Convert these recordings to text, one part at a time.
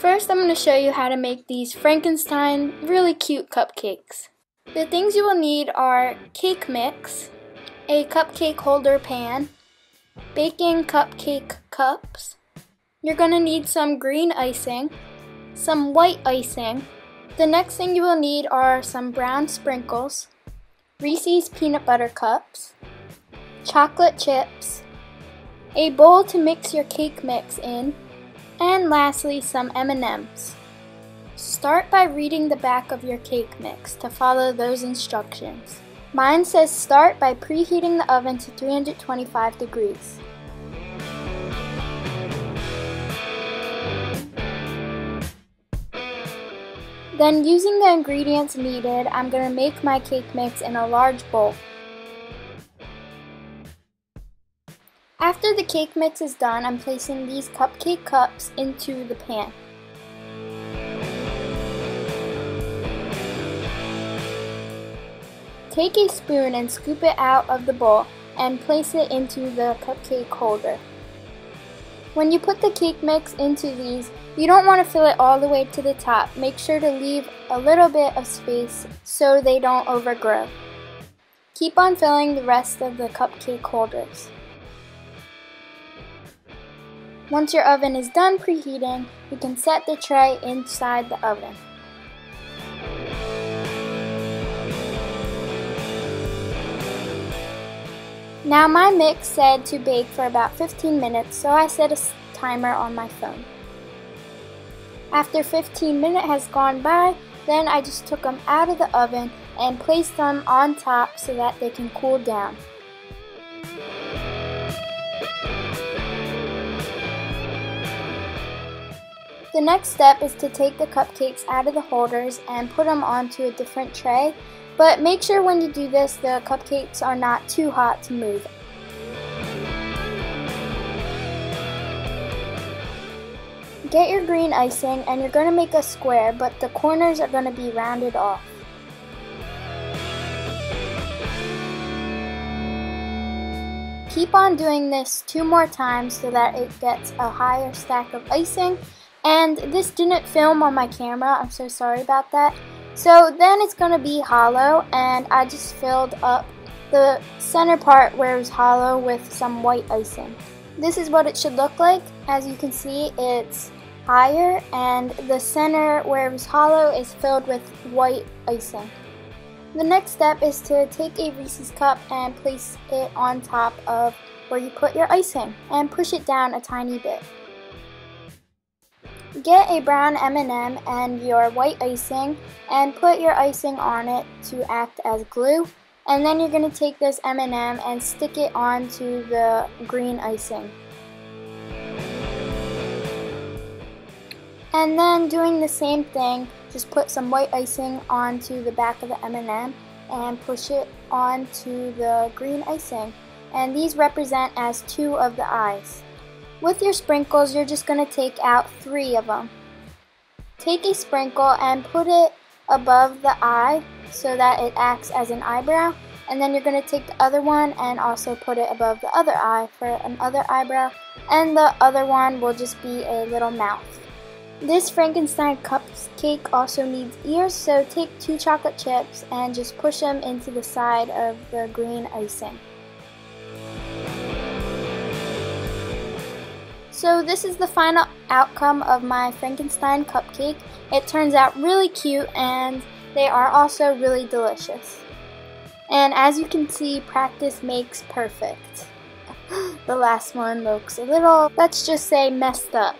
First, I'm going to show you how to make these Frankenstein really cute cupcakes. The things you will need are cake mix, a cupcake holder pan, baking cupcake cups. You're going to need some green icing, some white icing. The next thing you will need are some brown sprinkles, Reese's peanut butter cups, chocolate chips, a bowl to mix your cake mix in, and lastly some M&Ms. Start by reading the back of your cake mix to follow those instructions. Mine says start by preheating the oven to 325 degrees. Then, using the ingredients needed, I'm going to make my cake mix in a large bowl. After the cake mix is done, I'm placing these cupcake cups into the pan. Take a spoon and scoop it out of the bowl and place it into the cupcake holder. When you put the cake mix into these, you don't want to fill it all the way to the top. Make sure to leave a little bit of space so they don't overgrow. Keep on filling the rest of the cupcake holders. Once your oven is done preheating, you can set the tray inside the oven. Now my mix said to bake for about 15 minutes, so I set a timer on my phone. After 15 minutes has gone by, then I just took them out of the oven and placed them on top so that they can cool down. The next step is to take the cupcakes out of the holders and put them onto a different tray, but make sure when you do this the cupcakes are not too hot to move. Get your green icing and you're going to make a square, but the corners are going to be rounded off. Keep on doing this 2 more times so that it gets a higher stack of icing. And this didn't film on my camera, I'm so sorry about that. So then it's going to be hollow, and I just filled up the center part where it was hollow with some white icing. This is what it should look like. As you can see, it's higher, and the center where it was hollow is filled with white icing. The next step is to take a Reese's cup and place it on top of where you put your icing and push it down a tiny bit. Get a brown M&M and your white icing and put your icing on it to act as glue, and then you're going to take this M&M and stick it onto the green icing. And then doing the same thing, just put some white icing onto the back of the M&M and push it onto the green icing. And these represent as 2 of the eyes. With your sprinkles, you're just going to take out 3 of them. Take a sprinkle and put it above the eye so that it acts as an eyebrow. And then you're going to take the other one and also put it above the other eye for another eyebrow. And the other one will just be a little mouth. This Frankenstein cupcake also needs ears, so take 2 chocolate chips and just push them into the side of the green icing. So this is the final outcome of my Frankenstein cupcake. It turns out really cute, and they are also really delicious. And as you can see, practice makes perfect. The last one looks a little, let's just say, messed up.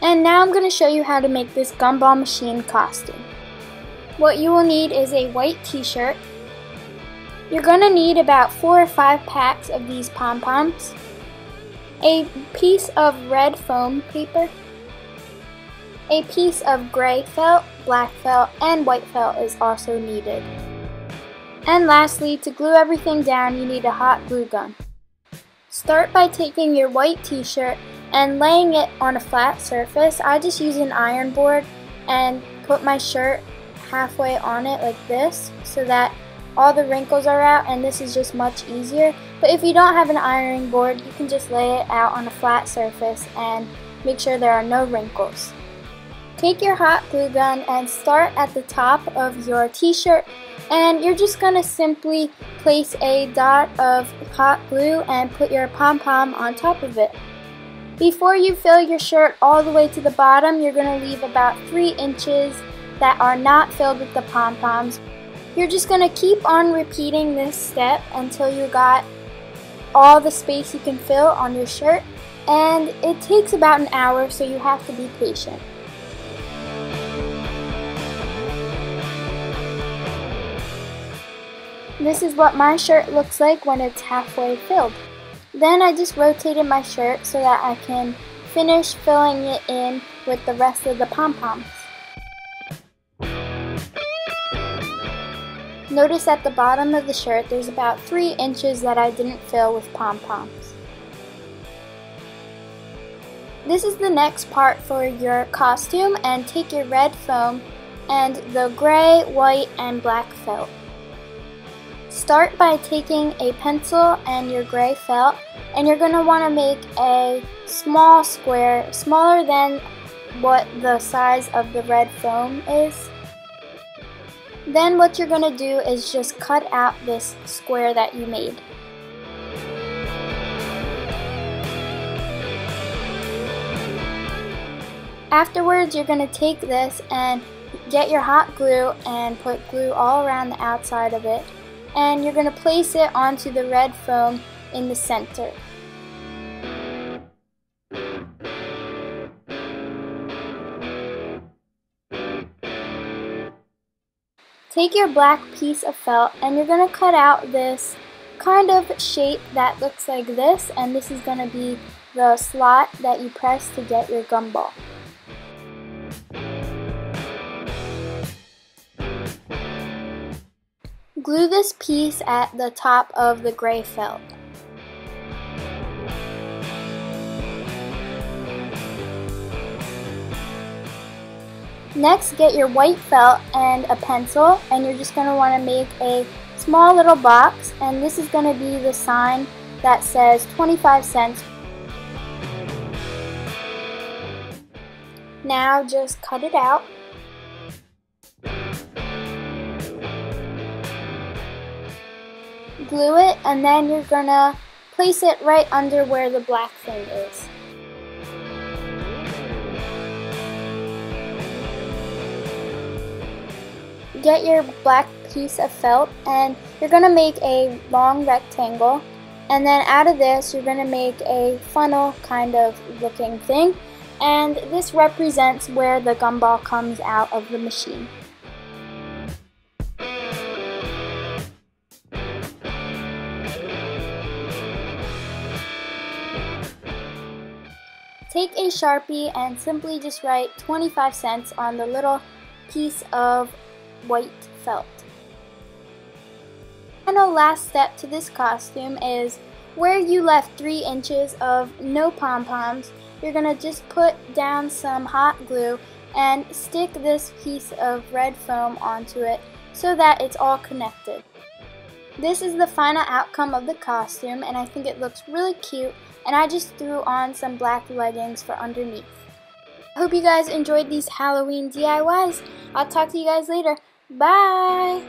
And now I'm going to show you how to make this Gumball machine costume. What you will need is a white t-shirt. You're going to need about 4 or 5 packs of these Pom-Poms. A piece of red foam paper, a piece of gray felt, black felt, and white felt is also needed. And lastly, to glue everything down, you need a hot glue gun. Start by taking your white t-shirt and laying it on a flat surface. I just use an iron board and put my shirt halfway on it like this so that all the wrinkles are out, and this is just much easier. But if you don't have an ironing board, you can just lay it out on a flat surface and make sure there are no wrinkles. Take your hot glue gun and start at the top of your t-shirt, and you're just going to simply place a dot of hot glue and put your pom-pom on top of it. Before you fill your shirt all the way to the bottom, you're going to leave about 3 inches that are not filled with the pom-poms. You're just going to keep on repeating this step until you got all the space you can fill on your shirt, and it takes about an hour, so you have to be patient. This is what my shirt looks like when it's halfway filled. Then I just rotated my shirt so that I can finish filling it in with the rest of the pom-poms. Notice at the bottom of the shirt there's about 3 inches that I didn't fill with pom-poms. This is the next part for your costume, and take your red foam and the gray, white, and black felt. Start by taking a pencil and your gray felt, and you're going to want to make a small square, smaller than what the size of the red foam is. Then what you're going to do is just cut out this square that you made. Afterwards, you're going to take this and get your hot glue and put glue all around the outside of it, and you're going to place it onto the red foam in the center. Take your black piece of felt and you're going to cut out this kind of shape that looks like this, and this is going to be the slot that you press to get your gumball. Glue this piece at the top of the gray felt. Next, get your white felt and a pencil, and you're just going to want to make a small little box, and this is going to be the sign that says 25 cents. Now just cut it out. Glue it, and then you're going to place it right under where the black thing is. Get your black piece of felt and you're going to make a long rectangle, and then out of this you're going to make a funnel kind of looking thing, and this represents where the gumball comes out of the machine. Take a Sharpie and simply just write 25 cents on the little piece of white felt. And the last step to this costume is where you left 3 inches of no pom-poms, you're going to just put down some hot glue and stick this piece of red foam onto it so that it's all connected. This is the final outcome of the costume, and I think it looks really cute, and I just threw on some black leggings for underneath. I hope you guys enjoyed these Halloween DIYs. I'll talk to you guys later. Bye!